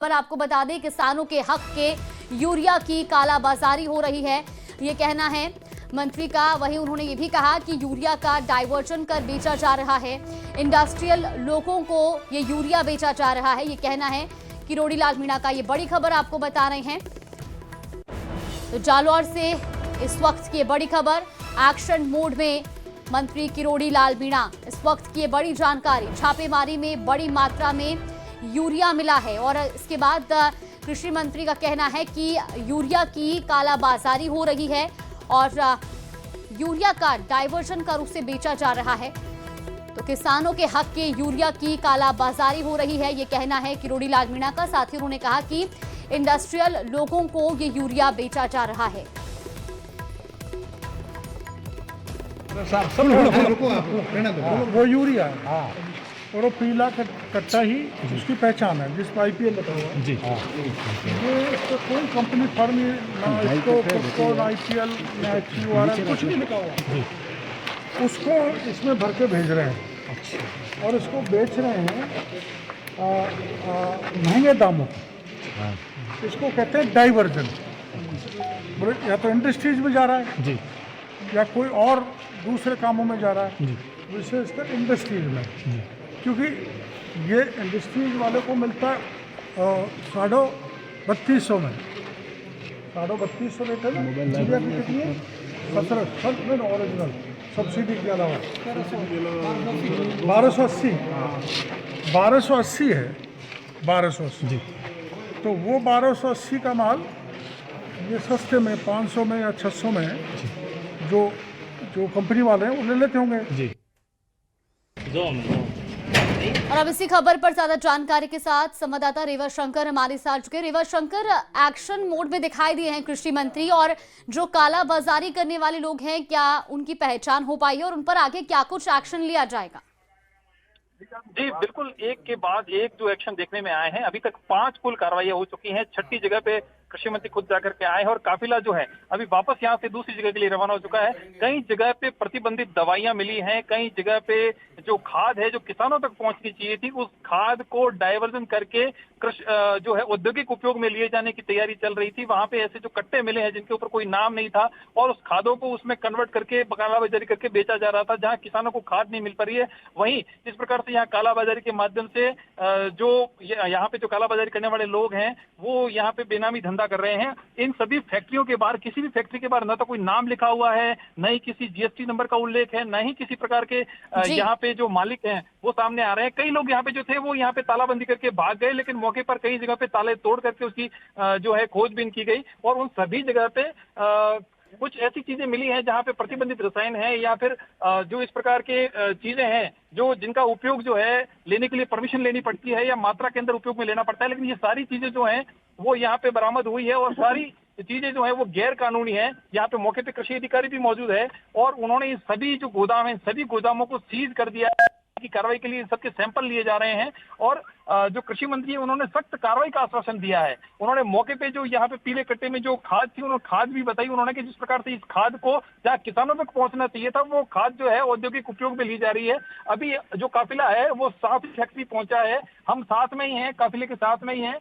पर आपको बता दें किसानों के हक के यूरिया की कालाबाजारी हो रही है, ये कहना है मंत्री का। वहीं उन्होंने ये भी कहा कि यूरिया का डाइवर्जन कर बेचा जा रहा है, इंडस्ट्रियल लोगों को ये यूरिया बेचा जा रहा है, ये कहना है किरोड़ी लाल मीणा का। ये बड़ी खबर आपको बता रहे हैं। तो जालौर से इस वक्त की बड़ी खबर, एक्शन मोड में मंत्री किरोड़ी लाल मीणा। इस वक्त की बड़ी जानकारी, छापेमारी में बड़ी मात्रा में यूरिया मिला है और इसके बाद कृषि मंत्री का कहना है कि यूरिया की कालाबाजारी हो रही है और यूरिया का डाइवर्जन कर उसे बेचा जा रहा है। तो किसानों के हक के यूरिया की कालाबाजारी हो रही है, ये कहना है किरोड़ी लाल मीणा का। साथ ही उन्होंने कहा कि इंडस्ट्रियल लोगों को ये यूरिया बेचा जा रहा है। वो यूरिया है और वो पीला कट्टा ही उसकी पहचान है, जिस पर IPL लगा हुआ है। जी ये इसको कोई कंपनी फर्म ना इसको ना IPL ना HURL कुछ नहीं लिखा हुआ। उसको इसमें भर के भेज रहे हैं और इसको बेच रहे हैं महंगे दामों पर। इसको कहते हैं डाइवर्जन। या तो इंडस्ट्रीज में जा रहा है जी, या कोई और दूसरे कामों में जा रहा है, विशेषकर इंडस्ट्रीज में। क्योंकि ये इंडस्ट्रीज वाले को मिलता है 3250 में, 3250 रेट है ना। यूरिया की कितनी है? 17 में ओरिजिनल सब्सिडी के अलावा 1280 है, 1280 जी। तो वो 1280 का माल ये सस्ते में 500 में या 600 में जो कंपनी वाले हैं वो ले लेते होंगे जी। और अब इसी खबर पर ज्यादा जानकारी के साथ संवाददाता रेवा शंकर हमारे साथ चुके। रेवा शंकर, एक्शन मोड में दिखाई दिए हैं कृषि मंत्री, और जो कालाबाजारी करने वाले लोग हैं क्या उनकी पहचान हो पाई है और उन पर आगे क्या कुछ एक्शन लिया जाएगा? जी बिल्कुल, एक के बाद एक जो एक्शन देखने में आए हैं। अभी तक 5 कुल कार्रवाइयां हो चुकी हैं। 6ठी जगह पे कृषि मंत्री खुद जाकर के आए हैं और काफिला जो है अभी वापस यहाँ से दूसरी जगह के लिए रवाना हो चुका है। कई जगह पे प्रतिबंधित दवाइयां मिली हैं, कई जगह पे जो खाद है जो किसानों तक पहुंचनी चाहिए थी, उस खाद को डाइवर्जन करके कृषि जो है औद्योगिक उपयोग में लिए जाने की तैयारी चल रही थी। वहां पे ऐसे जो कट्टे मिले हैं जिनके ऊपर कोई नाम नहीं था और उस खादों को उसमें कन्वर्ट करके कालाबाजारी करके बेचा जा रहा था, जहां किसानों को खाद नहीं मिल पा रही है। वहीं इस प्रकार से यहाँ कालाबाजारी के माध्यम से जो यहाँ पे जो कालाबाजारी करने वाले लोग हैं वो यहाँ पे बेनामी धंधा कर रहे हैं। इन सभी फैक्ट्रियों के बाहर, किसी भी फैक्ट्री के बाहर न तो कोई नाम लिखा हुआ है, न ही किसी GST नंबर का उल्लेख है, न ही किसी प्रकार के यहाँ पे जो मालिक हैं वो सामने आ रहे हैं। कई लोग यहाँ पे जो थे वो यहाँ पे तालाबंदी करके भाग गए, लेकिन मौके पर कई जगह पे ताले तोड़ करके उसकी जो है खोजबीन की गई और उन सभी जगह पे कुछ ऐसी चीजें मिली हैं जहां पे प्रतिबंधित रसायन है या फिर जो इस प्रकार के चीजें हैं जो जिनका उपयोग जो है लेने के लिए परमिशन लेनी पड़ती है या मात्रा के अंदर उपयोग में लेना पड़ता है, लेकिन ये सारी चीजें जो हैं वो यहाँ पे बरामद हुई है और सारी चीजें जो है वो गैर कानूनी है। यहाँ पे मौके पे कृषि अधिकारी भी मौजूद है और उन्होंने इस सभी जो गोदाम है सभी गोदामों को सीज कर दिया है की कार्रवाई के लिए सबके सैंपल लिए जा रहे हैं और जो कृषि मंत्री है उन्होंने सख्त कार्रवाई का आश्वासन दिया है। उन्होंने मौके पे जो यहाँ पे पीले कट्टे में जो खाद थी उन्होंने खाद भी बताई उन्होंने कि जिस प्रकार से इस खाद को जहाँ किसानों तक पहुंचना चाहिए था वो खाद जो है औद्योगिक उपयोग में ली जा रही है। अभी जो काफिला है वो 7 फैक्ट्री पहुंचा है, हम साथ में ही हैं, काफिले के साथ में ही हैं,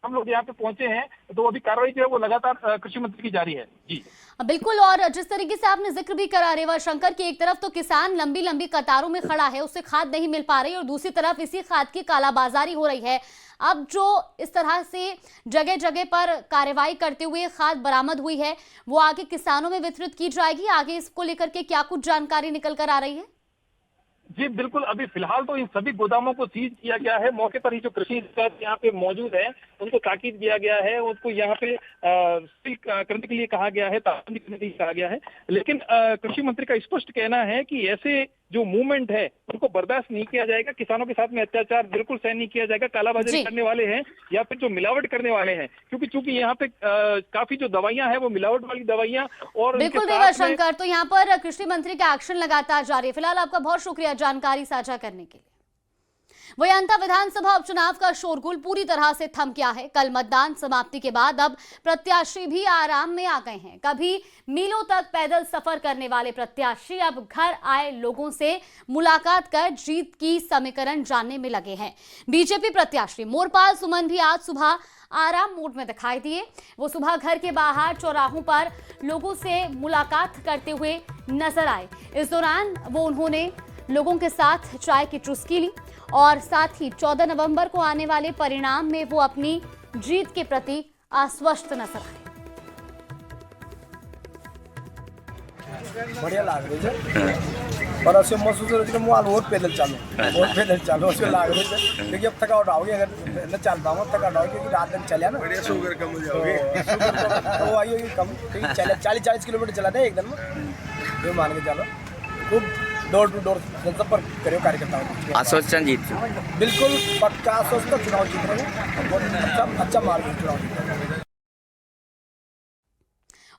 हम लोग यहाँ पे पहुंचे हैं। तो अभी कार्रवाई जो है वो लगातार कृषि मंत्री की जारी है। जी बिल्कुल, और जिस तरीके से आपने जिक्र भी करा रेवा शंकर की, एक तरफ तो किसान लंबी लंबी कतारों में खड़ा है, उसे खाद नहीं मिल पा रही और दूसरी तरफ इसी खाद की कालाबाजारी हो रही है। अब जो इस तरह से जगह जगह पर कार्रवाई करते हुए खाद बरामद हुई है वो आगे किसानों में वितरित की जाएगी। आगे इसको लेकर के क्या कुछ जानकारी निकल कर आ रही है? जी बिल्कुल, अभी फिलहाल तो इन सभी गोदामों को सीज किया गया है। मौके पर ही जो कृषि अधिकारी यहाँ पे मौजूद है उनको ताकीद किया गया है, उनको यहाँ पे सील करने के लिए कहा गया है, तालाबंदी करने के लिए कहा गया है। लेकिन कृषि मंत्री का स्पष्ट कहना है कि ऐसे जो मूवमेंट है उनको बर्दाश्त नहीं किया जाएगा। किसानों के साथ में अत्याचार बिल्कुल सहन नहीं किया जाएगा। कालाबाजारी करने वाले हैं या फिर जो मिलावट करने वाले हैं, क्योंकि चूंकि यहाँ पे काफी जो दवाइयां हैं वो मिलावट वाली दवाइयां और बिल्कुल रेवा शंकर, तो यहाँ पर कृषि मंत्री का एक्शन लगातार जारी है। फिलहाल आपका बहुत शुक्रिया जानकारी साझा करने के लिए। वही अंतर विधानसभा उपचुनाव का शोरगुल पूरी तरह से थम गया है। कल मतदान समाप्ति के बाद अब प्रत्याशी भी आराम में आ गए हैं। कभी मीलों तक पैदल सफर करने वाले प्रत्याशी अब घर आए लोगों से मुलाकात कर जीत की समीकरण जानने में लगे हैं। बीजेपी प्रत्याशी मोरपाल सुमन भी आज सुबह आराम मोड में दिखाई दिए। वो सुबह घर के बाहर चौराहों पर लोगों से मुलाकात करते हुए नजर आए। इस दौरान उन्होंने लोगों के साथ चाय की चुस्की ली और साथ ही 14 नवंबर को आने वाले परिणाम में वो अपनी जीत के प्रति आश्वस्त नजर आए। बढ़िया लाग रही है और ऐसे महसूस हो रही है कि और पैदल चालो उसको लाग रही है क्योंकि अब थकावट आओगी, अगर न चल पाऊंगा थकावट आओगी क्योंकि रात दिन चले ना बढ़िया शुगर कम हो जाओगे तो आई होगी कम, क्योंकि 40-40 किलोमीटर चलाते हैं एक दिन में, ये मान के चलो खूब डोर टू डोर संपर्क करो कार्यकर्ताओं। आश्वासन जीत बिल्कुल पक्का आश्वासन, चुनाव जीत रहे हैं, बहुत अच्छा मार्ग चुनाव जीत रहे हैं।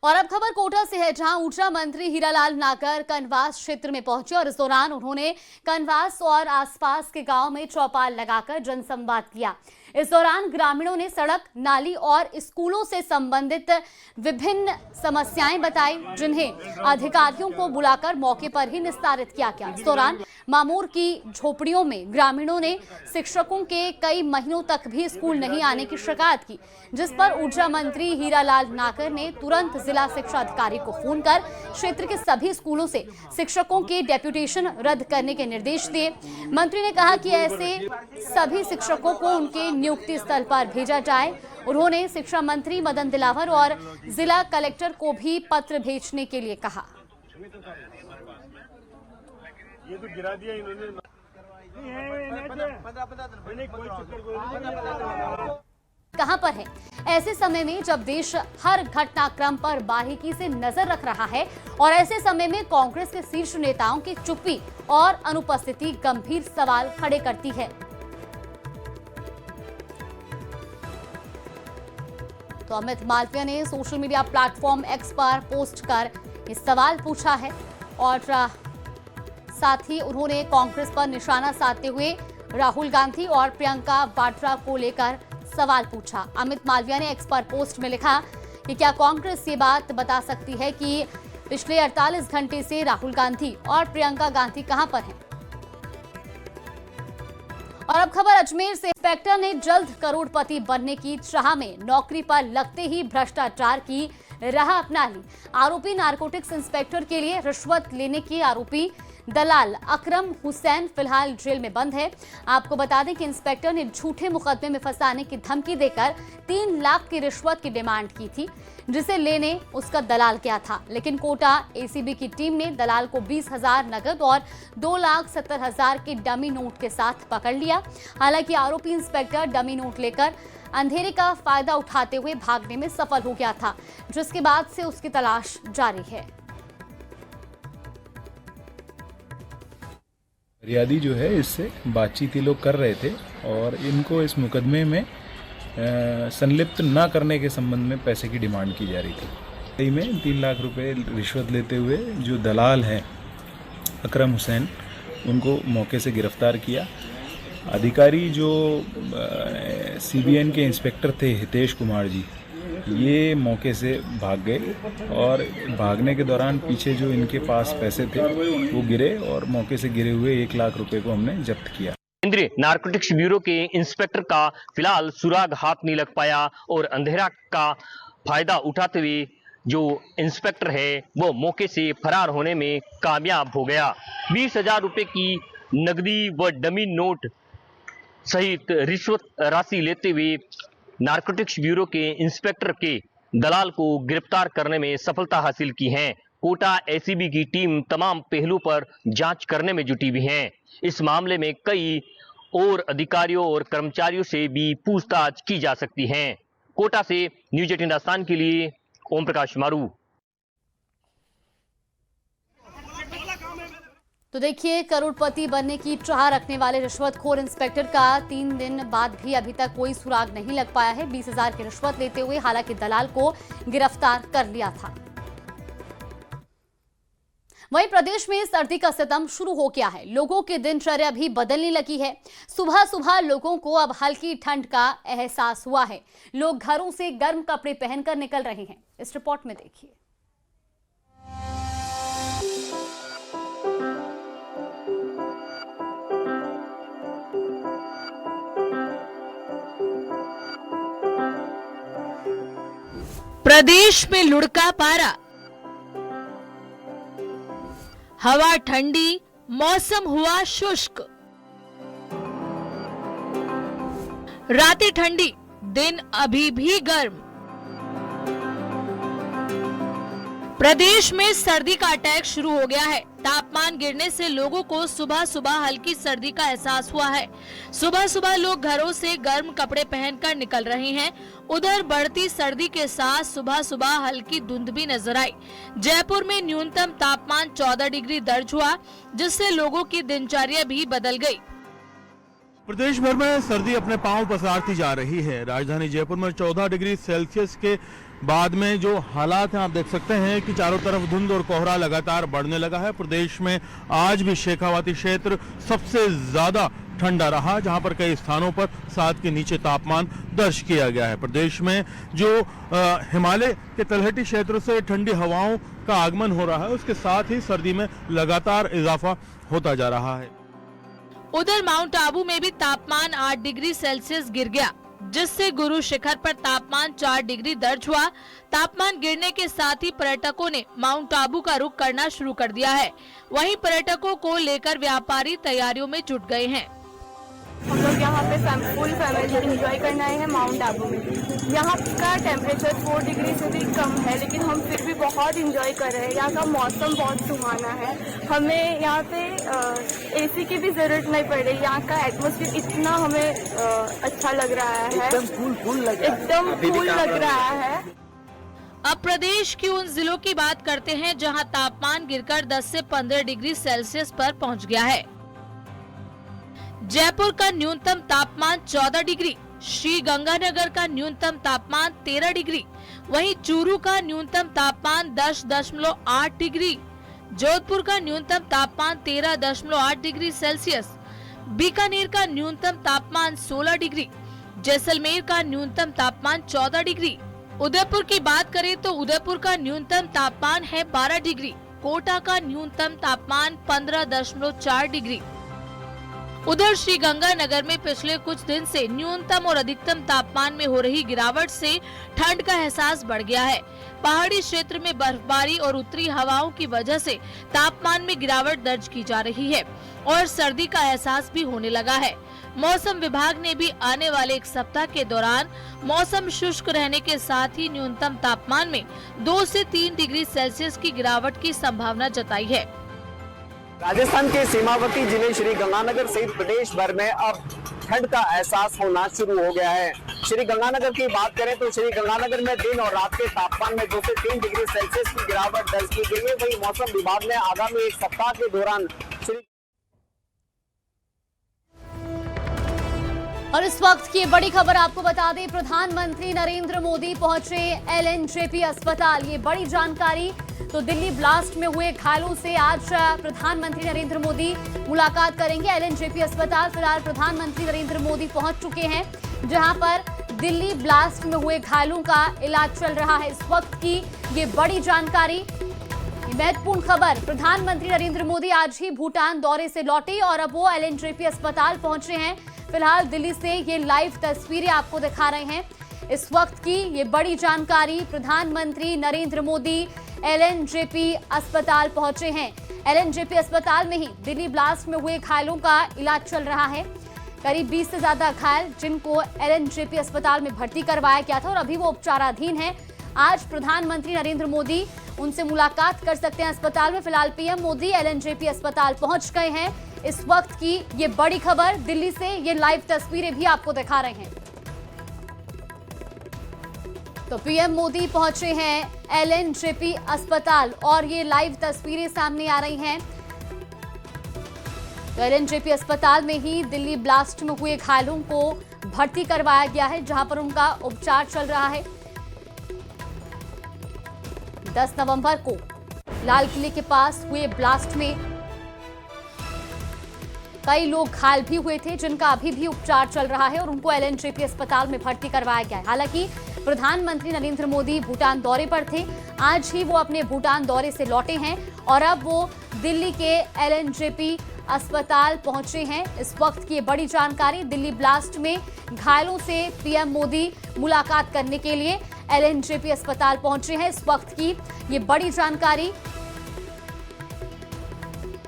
और अब खबर कोटा से है, जहां ऊर्जा मंत्री हीरालाल नागर कनवास क्षेत्र में पहुंचे और इस दौरान उन्होंने कनवास और आसपास के गांव में चौपाल लगाकर जनसंवाद किया। इस दौरान ग्रामीणों ने सड़क, नाली और स्कूलों से संबंधित विभिन्न समस्याएं बताई, जिन्हें अधिकारियों को बुलाकर मौके पर ही निस्तारित किया गया। इस दौरान मामूर की झोपड़ियों में ग्रामीणों ने शिक्षकों के कई महीनों तक भी स्कूल नहीं आने की शिकायत की, जिस पर ऊर्जा मंत्री हीरालाल नागर ने तुरंत जिला शिक्षा अधिकारी को फोन कर क्षेत्र के सभी स्कूलों से शिक्षकों के डेप्यूटेशन रद्द करने के निर्देश दिए। मंत्री ने कहा कि ऐसे सभी शिक्षकों को उनके नियुक्ति स्थल पर भेजा जाए। उन्होंने शिक्षा मंत्री मदन दिलावर और जिला कलेक्टर को भी पत्र भेजने के लिए कहा। ये तो गिरा दिया इन्होंने। कहां पर है? ऐसे समय में जब देश हर घटनाक्रम पर बारीकी से नजर रख रहा है और ऐसे समय में कांग्रेस के शीर्ष नेताओं की चुप्पी और अनुपस्थिति गंभीर सवाल खड़े करती है। तो अमित मालविया ने सोशल मीडिया प्लेटफॉर्म एक्स पर पोस्ट कर ये सवाल पूछा है और साथ ही उन्होंने कांग्रेस पर निशाना साधते हुए राहुल गांधी और प्रियंका वाड्रा को लेकर सवाल पूछा। अमित मालविया ने एक्स पर पोस्ट में लिखा कि क्या कांग्रेस ये बात बता सकती है कि पिछले 48 घंटे से राहुल गांधी और प्रियंका गांधी कहां पर हैं? और अब खबर अजमेर से। इंस्पेक्टर ने जल्द करोड़पति बनने की चाह में नौकरी पर लगते ही भ्रष्टाचार की राह अपना ली। आरोपी नारकोटिक्स इंस्पेक्टर के लिए रिश्वत लेने की आरोपी दलाल अकरम हुसैन फिलहाल जेल में बंद है। आपको बता दें कि इंस्पेक्टर ने झूठे मुकदमे में फंसाने की धमकी देकर 3 लाख की रिश्वत की डिमांड की थी, जिसे लेने उसका दलाल गया था। लेकिन कोटा एसीबी की टीम ने दलाल को 20,000 नगद और 2,70,000 के डमी नोट के साथ पकड़ लिया। हालांकि आरोपी इंस्पेक्टर डमी नोट लेकर अंधेरे का फायदा उठाते हुए भागने में सफल हो गया था, जिसके बाद से उसकी तलाश जारी है। फरियादी जो है इससे बातचीत ये लोग कर रहे थे और इनको इस मुकदमे में संलिप्त न करने के संबंध में पैसे की डिमांड की जा रही थी। सही में 3 लाख रुपए रिश्वत लेते हुए जो दलाल हैं अकरम हुसैन, उनको मौके से गिरफ्तार किया। अधिकारी जो सीबीएन के इंस्पेक्टर थे हितेश कुमार जी, ये मौके से भाग गए और भागने के दौरान पीछे जो इनके पास पैसे थे वो गिरे और मौके से गिरे हुए 1 लाख रुपए को हमने जब्त किया। केंद्रीय नारकोटिक्स ब्यूरो के इंस्पेक्टर का फिलहाल सुराग हाथ नहीं लग पाया और अंधेरा का फायदा उठाते हुए जो इंस्पेक्टर है वो मौके से फरार होने में कामयाब हो गया। 20,000 रुपए की नकदी व डमी नोट सहित रिश्वत राशि लेते हुए नारकोटिक्स ब्यूरो के इंस्पेक्टर के दलाल को गिरफ्तार करने में सफलता हासिल की है। कोटा एसीबी की टीम तमाम पहलू पर जांच करने में जुटी हुई है। इस मामले में कई और अधिकारियों और कर्मचारियों से भी पूछताछ की जा सकती है। कोटा से न्यूज 18 राजस्थान के लिए ओम प्रकाश मारू। तो देखिए, करोड़पति बनने की चाह रखने वाले रिश्वतखोर इंस्पेक्टर का 3 दिन बाद भी अभी तक कोई सुराग नहीं लग पाया है। 20,000 की रिश्वत लेते हुए हालांकि दलाल को गिरफ्तार कर लिया था। वहीं प्रदेश में सर्दी का सितम शुरू हो गया है। लोगों की दिनचर्या भी बदलने लगी है। सुबह सुबह लोगों को अब हल्की ठंड का एहसास हुआ है। लोग घरों से गर्म कपड़े पहनकर निकल रहे हैं। इस रिपोर्ट में देखिए। प्रदेश में लुढ़का पारा, हवा ठंडी, मौसम हुआ शुष्क। रातें ठंडी, दिन अभी भी गर्म। प्रदेश में सर्दी का अटैक शुरू हो गया है। तापमान गिरने से लोगों को सुबह सुबह हल्की सर्दी का एहसास हुआ है। सुबह सुबह लोग घरों से गर्म कपड़े पहनकर निकल रहे हैं। उधर बढ़ती सर्दी के साथ सुबह सुबह हल्की धुंध भी नजर आई। जयपुर में न्यूनतम तापमान 14 डिग्री दर्ज हुआ, जिससे लोगों की दिनचर्या भी बदल गई। प्रदेश भर में सर्दी अपने पांव पसारती जा रही है। राजधानी जयपुर में 14 डिग्री सेल्सियस के बाद में जो हालात हैं, आप देख सकते हैं कि चारों तरफ धुंध और कोहरा लगातार बढ़ने लगा है। प्रदेश में आज भी शेखावाटी क्षेत्र सबसे ज्यादा ठंडा रहा, जहां पर कई स्थानों पर 7 के नीचे तापमान दर्ज किया गया है। प्रदेश में जो हिमालय के तलहटी क्षेत्र से ठंडी हवाओं का आगमन हो रहा है, उसके साथ ही सर्दी में लगातार इजाफा होता जा रहा है। उधर माउंट आबू में भी तापमान 8 डिग्री सेल्सियस गिर गया, जिससे गुरु शिखर पर तापमान 4 डिग्री दर्ज हुआ। तापमान गिरने के साथ ही पर्यटकों ने माउंट आबू का रुख करना शुरू कर दिया है। वहीं पर्यटकों को लेकर व्यापारी तैयारियों में जुट गए हैं। हम लोग यहाँ पे फुल फैमिली एंजॉय करने आए हैं माउंट आबू में। यहाँ का टेम्परेचर 4 डिग्री से भी कम है, लेकिन हम फिर भी बहुत एंजॉय कर रहे हैं। यहाँ का मौसम बहुत सुहाना है। हमें यहाँ पे एसी की भी जरूरत नहीं पड़ रही। यहाँ का एटमॉस्फेयर इतना हमें अच्छा लग रहा है, एकदम कूल लग रहा है। अब प्रदेश की उन जिलों की बात करते हैं जहां तापमान गिरकर 10 से 15 डिग्री सेल्सियस पर पहुंच गया है। जयपुर का न्यूनतम तापमान 14 डिग्री, श्री गंगानगर का न्यूनतम तापमान 13 डिग्री, वहीं चूरू का न्यूनतम तापमान 10.8 डिग्री, जोधपुर का न्यूनतम तापमान 13.8 डिग्री सेल्सियस, बीकानेर का न्यूनतम तापमान 16 डिग्री, जैसलमेर का न्यूनतम तापमान 14 डिग्री। उदयपुर की बात करें तो उदयपुर का न्यूनतम तापमान है 12 डिग्री, कोटा का न्यूनतम तापमान 15.4 डिग्री। उधर श्री गंगानगर में पिछले कुछ दिन से न्यूनतम और अधिकतम तापमान में हो रही गिरावट से ठंड का एहसास बढ़ गया है। पहाड़ी क्षेत्र में बर्फबारी और उत्तरी हवाओं की वजह से तापमान में गिरावट दर्ज की जा रही है और सर्दी का एहसास भी होने लगा है। मौसम विभाग ने भी आने वाले एक सप्ताह के दौरान मौसम शुष्क रहने के साथ ही न्यूनतम तापमान में 2 से 3 डिग्री सेल्सियस की गिरावट की संभावना जताई है। राजस्थान के सीमावर्ती जिले श्री गंगानगर सहित प्रदेश भर में अब ठंड का एहसास होना शुरू हो गया है। श्री गंगानगर की बात करें तो श्री गंगानगर में दिन और रात के तापमान में 2 से 3 डिग्री सेल्सियस की गिरावट दर्ज की गई है। वहीं मौसम विभाग ने आगामी एक सप्ताह के दौरान और इस वक्त की बड़ी खबर आपको बता दें, प्रधानमंत्री नरेंद्र मोदी पहुंचे LNJP अस्पताल। ये बड़ी जानकारी। तो दिल्ली ब्लास्ट में हुए घायलों से आज प्रधानमंत्री नरेंद्र मोदी मुलाकात करेंगे LNJP अस्पताल। फिलहाल प्रधानमंत्री नरेंद्र मोदी पहुंच चुके हैं, जहां पर दिल्ली ब्लास्ट में हुए घायलों का इलाज चल रहा है। इस वक्त की ये बड़ी जानकारी, महत्वपूर्ण खबर। प्रधानमंत्री नरेंद्र मोदी आज ही भूटान दौरे से लौटे और अब वो LNJP अस्पताल पहुंचे हैं। फिलहाल दिल्ली से ये लाइव तस्वीरें आपको दिखा रहे हैं। इस वक्त की ये बड़ी जानकारी, प्रधानमंत्री नरेंद्र मोदी LNJP अस्पताल पहुंचे हैं। LNJP अस्पताल में ही दिल्ली ब्लास्ट में हुए घायलों का इलाज चल रहा है। करीब 20 से ज्यादा घायल जिनको LNJP अस्पताल में भर्ती करवाया गया था और अभी वो उपचाराधीन हैं। आज प्रधानमंत्री नरेंद्र मोदी उनसे मुलाकात कर सकते हैं अस्पताल में। फिलहाल PM मोदी LNJP अस्पताल पहुंच गए हैं। इस वक्त की ये बड़ी खबर, दिल्ली से ये लाइव तस्वीरें भी आपको दिखा रहे हैं। तो PM मोदी पहुंचे हैं LNJP अस्पताल और ये लाइव तस्वीरें सामने आ रही हैं। तो LNJP अस्पताल में ही दिल्ली ब्लास्ट में हुए घायलों को भर्ती करवाया गया है, जहां पर उनका उपचार चल रहा है। 10 नवंबर को लाल किले के पास हुए ब्लास्ट में कई लोग घायल भी हुए थे, जिनका अभी भी उपचार चल रहा है और उनको एलएनजेपी अस्पताल में भर्ती करवाया गया है। हालांकि प्रधानमंत्री नरेंद्र मोदी भूटान दौरे पर थे। आज ही वो अपने भूटान दौरे से लौटे हैं और अब वो दिल्ली के एलएनजेपी अस्पताल पहुंचे हैं। इस वक्त की बड़ी जानकारी, दिल्ली ब्लास्ट में घायलों से पीएम मोदी मुलाकात करने के लिए एलएनजेपी अस्पताल पहुंचे हैं। इस वक्त की ये बड़ी जानकारी।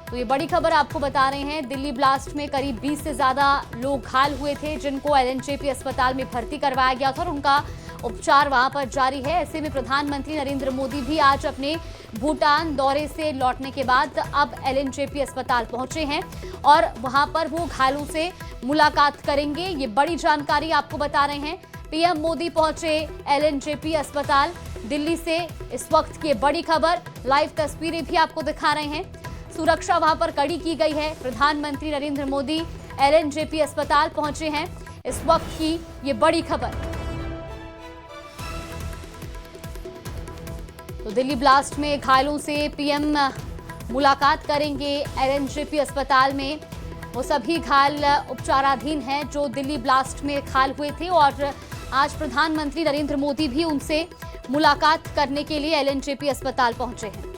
तो ये बड़ी खबर आपको बता रहे हैं, दिल्ली ब्लास्ट में करीब 20 से ज्यादा लोग घायल हुए थे, जिनको एलएनजेपी अस्पताल में भर्ती करवाया गया था और उनका उपचार वहां पर जारी है। ऐसे में प्रधानमंत्री नरेंद्र मोदी भी आज अपने भूटान दौरे से लौटने के बाद अब एलएनजेपी अस्पताल पहुंचे हैं और वहां पर वो घायलों से मुलाकात करेंगे। ये बड़ी जानकारी आपको बता रहे हैं। पीएम मोदी पहुंचे एलएनजेपी अस्पताल दिल्ली से। इस वक्त की बड़ी खबर, लाइव तस्वीरें भी आपको दिखा रहे हैं। सुरक्षा वहां पर कड़ी की गई है। प्रधानमंत्री नरेंद्र मोदी एलएनजेपी अस्पताल पहुंचे हैं। इस वक्त की ये बड़ी खबर। तो दिल्ली ब्लास्ट में घायलों से पीएम मुलाकात करेंगे एलएनजेपी अस्पताल में। वो सभी घायल उपचाराधीन हैं जो दिल्ली ब्लास्ट में घायल हुए थे और आज प्रधानमंत्री नरेंद्र मोदी भी उनसे मुलाकात करने के लिए एलएनजेपी अस्पताल पहुंचे हैं।